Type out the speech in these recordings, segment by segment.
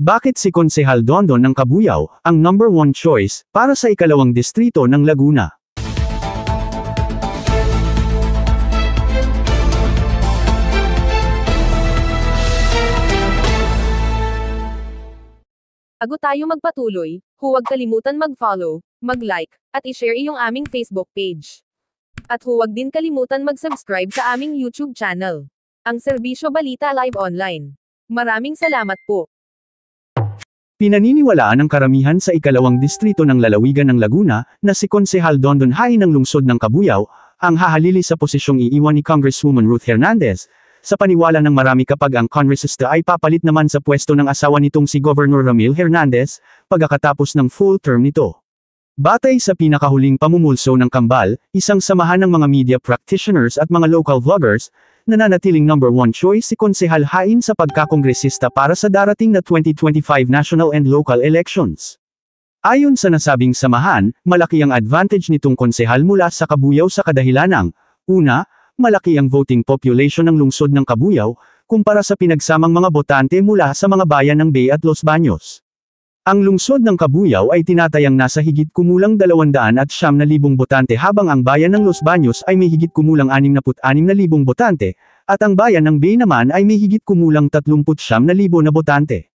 Bakit si Konsehal Dondon ng Cabuyao ang number 1 choice para sa ikalawang distrito ng Laguna? Bago tayo magpatuloy, huwag kalimutan mag-follow, mag-like, at i-share iyong aming Facebook page. At huwag din kalimutan mag-subscribe sa aming YouTube channel, ang Serbisyo Balita Live Online. Maraming salamat po. Pinaniniwalaan ng karamihan sa ikalawang distrito ng lalawigan ng Laguna na si Konsehal Dondon Hain ng lungsod ng Cabuyao ang hahalili sa posisyong iiwan ni Congresswoman Ruth Hernandez, sa paniwala ng marami kapag ang kongresista ay papalit naman sa pwesto ng asawa nitong si Governor Ramil Hernandez, pagkatapos ng full term nito. Batay sa pinakahuling pamumulso ng Kambal, isang samahan ng mga media practitioners at mga local vloggers, nananatiling number 1 choice si Konsehal Hain sa pagkakongresista para sa darating na 2025 national and local elections. Ayon sa nasabing samahan, malaki ang advantage nitong konsehal mula sa Cabuyao sa kadahilanang, una, malaki ang voting population ng lungsod ng Cabuyao, kumpara sa pinagsamang mga botante mula sa mga bayan ng Bay at Los Baños. Ang lungsod ng Cabuyao ay tinatayang nasa higit kumulang 209,000 botante habang ang bayan ng Los Baños ay may higit kumulang 66,000 botante, at ang bayan ng Bay naman ay may higit kumulang 39,000 na botante.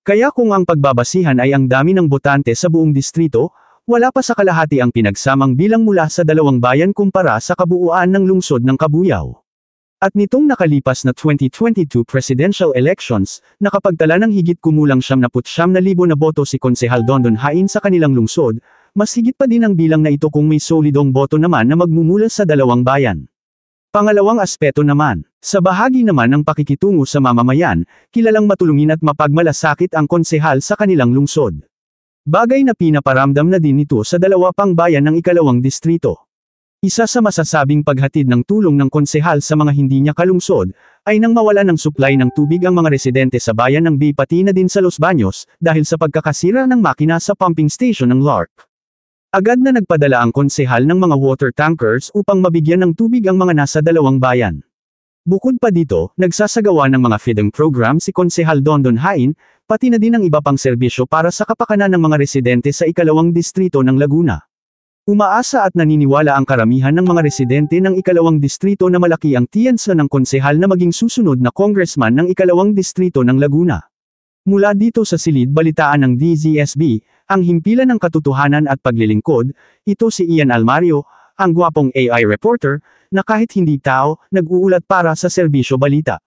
Kaya kung ang pagbabasihan ay ang dami ng botante sa buong distrito, wala pa sa kalahati ang pinagsamang bilang mula sa dalawang bayan kumpara sa kabuuan ng lungsod ng Cabuyao. At nitong nakalipas na 2022 presidential elections, nakapagtala ng higit kumulang 79,000 na boto si Konsehal Dondon Hain sa kanilang lungsod, mas higit pa din ang bilang na ito kung may solidong boto naman na magmumula sa dalawang bayan. Pangalawang aspeto naman, sa bahagi naman ng pakikitungo sa mamamayan, kilalang matulungin at mapagmalasakit ang konsehal sa kanilang lungsod. Bagay na pinaparamdam na din ito sa dalawa pang bayan ng ikalawang distrito. Isa sa masasabing paghatid ng tulong ng konsehal sa mga hindi niya kalungsod, ay nang mawala ng supply ng tubig ang mga residente sa bayan ng Bay pati na din sa Los Baños, dahil sa pagkakasira ng makina sa pumping station ng LARC. Agad na nagpadala ang konsehal ng mga water tankers upang mabigyan ng tubig ang mga nasa dalawang bayan. Bukod pa dito, nagsasagawa ng mga feeding program si Konsehal Dondon Hain, pati na din ang iba pang serbisyo para sa kapakanan ng mga residente sa ikalawang distrito ng Laguna. Umaasa at naniniwala ang karamihan ng mga residente ng ikalawang distrito na malaki ang tiyansa ng konsehal na maging susunod na congressman ng ikalawang distrito ng Laguna. Mula dito sa silid balitaan ng DZSB, ang himpilan ng katotohanan at paglilingkod, ito si Ian Almario, ang gwapong AI reporter, na kahit hindi tao, nag-uulat para sa Serbisyo Balita.